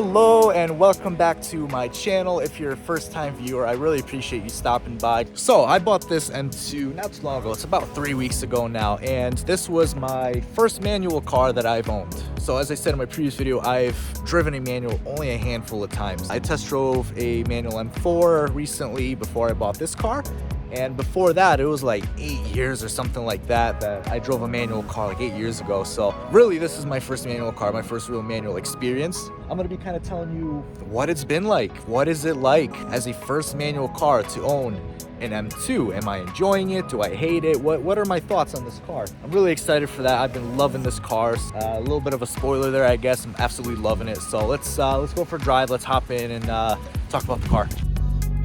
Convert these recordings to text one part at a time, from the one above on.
Hello and welcome back to my channel. If you're a first-time viewer, I really appreciate you stopping by. So I bought this M2 not too long ago. It's about 3 weeks ago now, and this was my first manual car that I've owned. So as I said in my previous video, I've driven a manual only a handful of times. I test drove a manual M4 recently before I bought this car. And before that, it was like 8 years or something like that I drove a manual car, like 8 years ago. So really, this is my first manual car, my first real manual experience. I'm gonna be kind of telling you what it's been like. What is it like as a first manual car to own an M2? Am I enjoying it? Do I hate it? What are my thoughts on this car? I'm really excited for that. I've been loving this car. A little bit of a spoiler there, I guess. I'm absolutely loving it. So let's go for a drive. Let's hop in and talk about the car.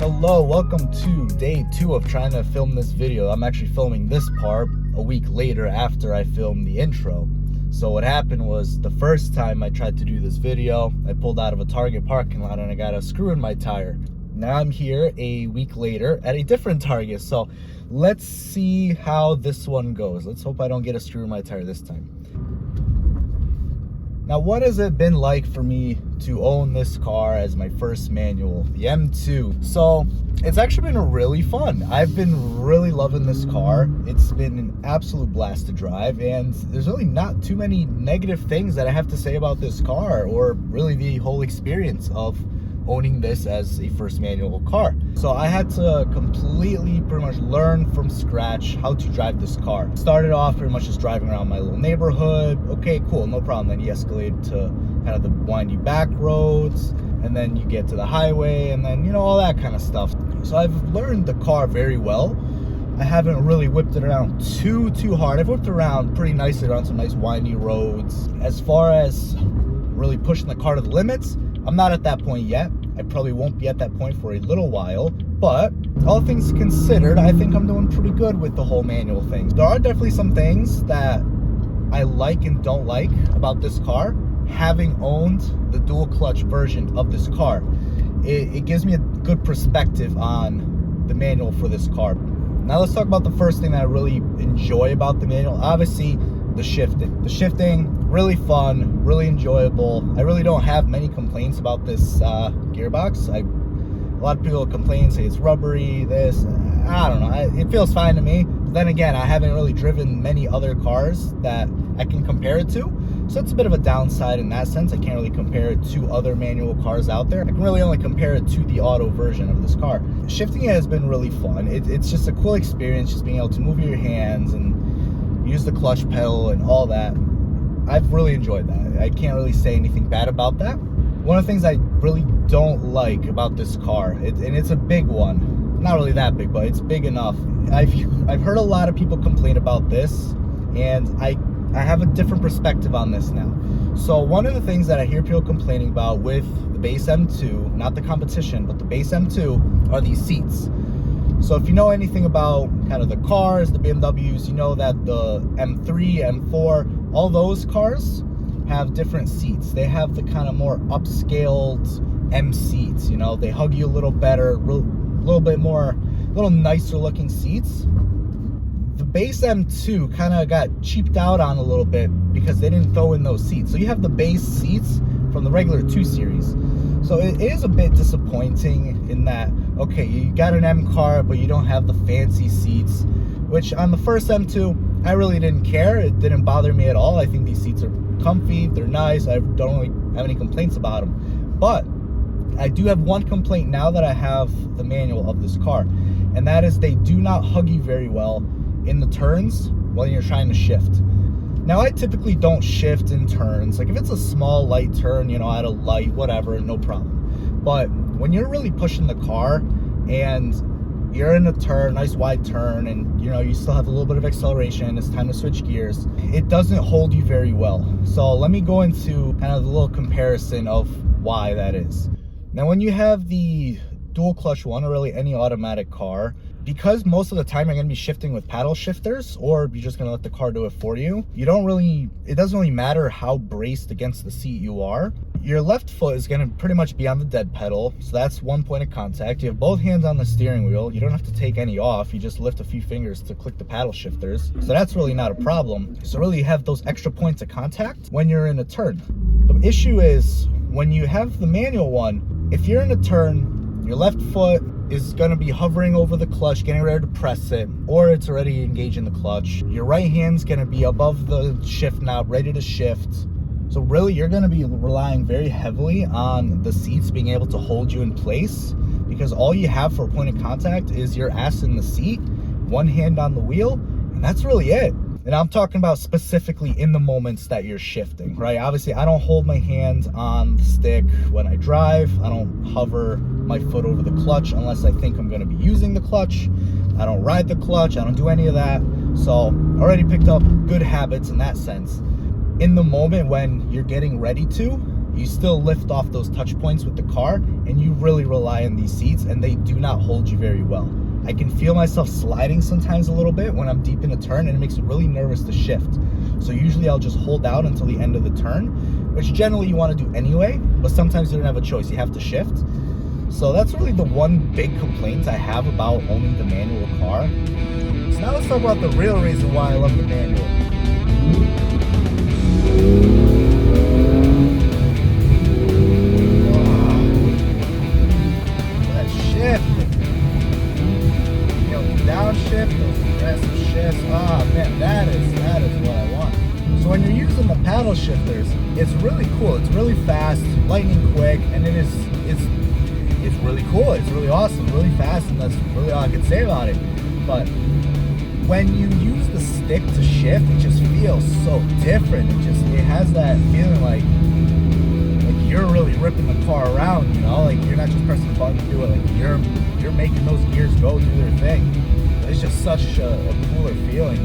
Hello, welcome to day 2 of trying to film this video. I'm actually filming this part a week later after I filmed the intro. So what happened was, the first time I tried to do this video, I pulled out of a Target parking lot and I got a screw in my tire. Now I'm here a week later at a different Target. So let's see how this one goes. Let's hope I don't get a screw in my tire this time. Now, what has it been like for me to own this car as my first manual, the M2? So it's actually been really fun. I've been really loving this car. It's been an absolute blast to drive, and there's really not too many negative things that I have to say about this car, or really the whole experience of owning this as a first manual car. So I had to completely pretty much learn from scratch how to drive this car. Started off pretty much just driving around my little neighborhood. Okay, cool, no problem. Then you escalate to kind of the windy back roads, and then you get to the highway, and then, you know, all that kind of stuff. So I've learned the car very well. I haven't really whipped it around too hard. I've whipped around pretty nicely around some nice windy roads. As far as really pushing the car to the limits, I'm not at that point yet. I probably won't be at that point for a little while, but all things considered, I think I'm doing pretty good with the whole manual thing. There are definitely some things that I like and don't like about this car. Having owned the dual clutch version of this car, it gives me a good perspective on the manual for this car. Now let's talk about the first thing that I really enjoy about the manual. Obviously, the shifting. The shifting, really fun, really enjoyable. I really don't have many complaints about this gearbox. A lot of people complain, say it's rubbery, this. I don't know. It feels fine to me. But then again, I haven't really driven many other cars that I can compare it to. So it's a bit of a downside in that sense. I can't really compare it to other manual cars out there. I can really only compare it to the auto version of this car. Shifting it has been really fun. It's just a cool experience, just being able to move your hands and use the clutch pedal and all that. I've really enjoyed that. I can't really say anything bad about that. One of the things I really don't like about this car, and it's a big one, not really that big, but it's big enough. I've heard a lot of people complain about this, and I have a different perspective on this now. So one of the things that I hear people complaining about with the base M2, not the competition, but the base M2, are these seats. So if you know anything about kind of the cars, the BMWs, you know that the M3, M4, all those cars have different seats. They have the kind of more upscaled M seats, you know, they hug you a little better, a little bit more, a little nicer looking seats. The base M2 kind of got cheaped out on a little bit because they didn't throw in those seats. So you have the base seats from the regular 2 Series. So it is a bit disappointing in that, okay, you got an M car, but you don't have the fancy seats, which on the first M2, I really didn't care. It didn't bother me at all. I think these seats are comfy, they're nice. I don't really have any complaints about them. But I do have one complaint now that I have the manual of this car, and that is they do not hug you very well in the turns when you're trying to shift. Now, I typically don't shift in turns. Like if it's a small light turn, you know, at a light, whatever, no problem. But when you're really pushing the car and you're in a turn, nice wide turn, and you know, you still have a little bit of acceleration, it's time to switch gears, it doesn't hold you very well. So let me go into kind of the little comparison of why that is. Now, when you have the dual clutch one, or really any automatic car, because most of the time you're going to be shifting with paddle shifters, or you're just going to let the car do it for you, it doesn't really matter how braced against the seat you are. your left foot is gonna pretty much be on the dead pedal. So that's one point of contact. You have both hands on the steering wheel. You don't have to take any off. You just lift a few fingers to click the paddle shifters. So that's really not a problem. So really you have those extra points of contact when you're in a turn. The issue is when you have the manual one, if you're in a turn, your left foot is gonna be hovering over the clutch, getting ready to press it, or it's already engaged in the clutch. Your right hand's gonna be above the shift knob, ready to shift. So really, you're gonna be relying very heavily on the seats being able to hold you in place, because all you have for a point of contact is your ass in the seat, one hand on the wheel, and that's really it. And I'm talking about specifically in the moments that you're shifting, right? Obviously, I don't hold my hand on the stick when I drive. I don't hover my foot over the clutch unless I think I'm gonna be using the clutch. I don't ride the clutch, I don't do any of that. So already picked up good habits in that sense. In the moment when you're getting ready to, you still lift off those touch points with the car, and you really rely on these seats, and they do not hold you very well. I can feel myself sliding sometimes a little bit when I'm deep in a turn, and it makes me really nervous to shift. So usually I'll just hold out until the end of the turn, which generally you want to do anyway, but sometimes you don't have a choice, you have to shift. So that's really the one big complaint I have about owning the manual car. So now let's talk about the real reason why I love the manual. That shift, downshift, those aggressive shifts. Oh man, that is what I want. So when you're using the paddle shifters, it's really cool. It's really fast, lightning quick, and it's really cool. It's really awesome, really fast, and that's really all I can say about it. But when you use the stick to shift, it just feels so different. It has that feeling like you're really ripping the car around, you know? Like you're not just pressing the button to do it, like you're making those gears go do their thing. It's just such a cooler feeling.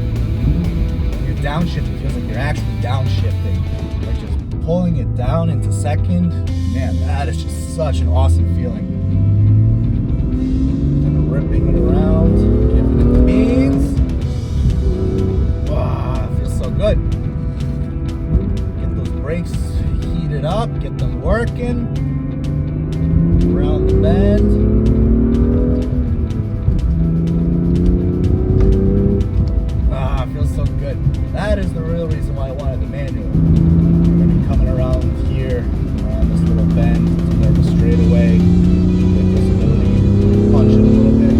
When you're downshifting, it feels like you're actually downshifting. Like just pulling it down into second. Man, that is just such an awesome feeling. Kind of ripping it around, giving it the beans. Wow, it feels so good. Get those brakes heated up, get them working. Around the bend. So good. That is the real reason why I wanted the manual. I'm going to be coming around here, around this little bend, to more of a straightaway, good visibility, punch it a little bit.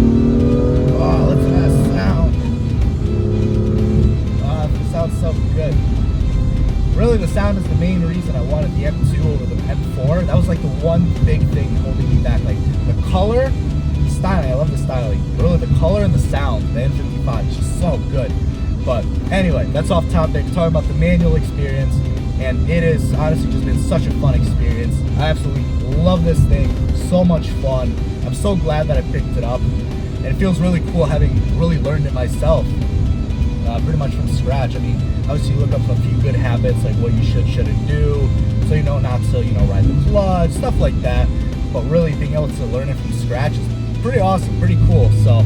Oh, listen to that sound. Oh, it sounds so good. Really, the sound is the main reason I wanted the M2 over the M4. That was like the one big thing holding me back. Like the color, the styling, I love the styling. But really the color and the sound, the M55 is just so good. But anyway, that's off topic. Talking about the manual experience, and it has honestly just been such a fun experience. I absolutely love this thing. So much fun. I'm so glad that I picked it up, and it feels really cool having really learned it myself, pretty much from scratch. I mean, obviously you look up a few good habits like what you shouldn't do, so you know not to ride the clutch, stuff like that. But really being able to learn it from scratch is pretty awesome, pretty cool. So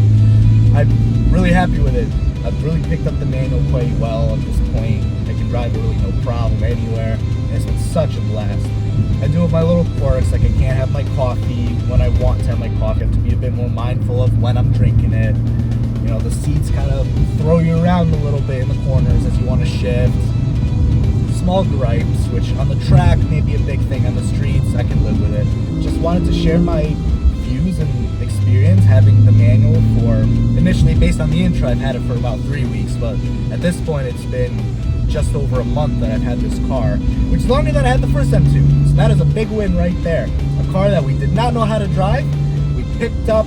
I'm really happy with it. I've really picked up the manual quite well at this point. I can drive it really no problem anywhere, and it's been such a blast. I do have my little quirks, like I can't have my coffee when I want to have my coffee. I have to be a bit more mindful of when I'm drinking it. You know, the seats kind of throw you around a little bit in the corners as you want to shift. Small gripes, which on the track may be a big thing. On the streets, I can live with it. Just wanted to share my views and experience having the manual for, initially based on the intro, I've had it for about 3 weeks, but at this point it's been just over a month that I've had this car, which is longer than I had the first M2. So that is a big win right there. A car that we did not know how to drive, we picked up,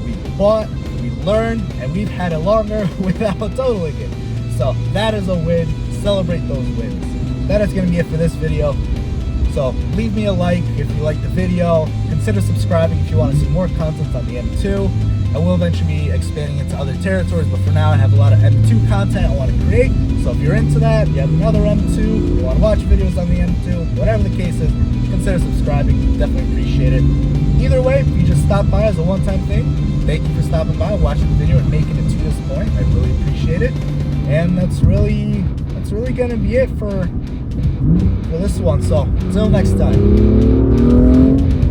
we bought, we learned, and we've had it longer without totaling it. So that is a win. Celebrate those wins. That is going to be it for this video. So leave me a like if you like the video. Consider subscribing if you want to see more content on the M2. I will eventually be expanding into other territories, but for now I have a lot of M2 content I want to create. So if you're into that, you have another M2, you want to watch videos on the M2, whatever the case is, consider subscribing. Definitely appreciate it. Either way, if you just stop by as a one-time thing, thank you for stopping by, watching the video, and making it to this point. I really appreciate it. And that's really going to be it for for this one. So until next time.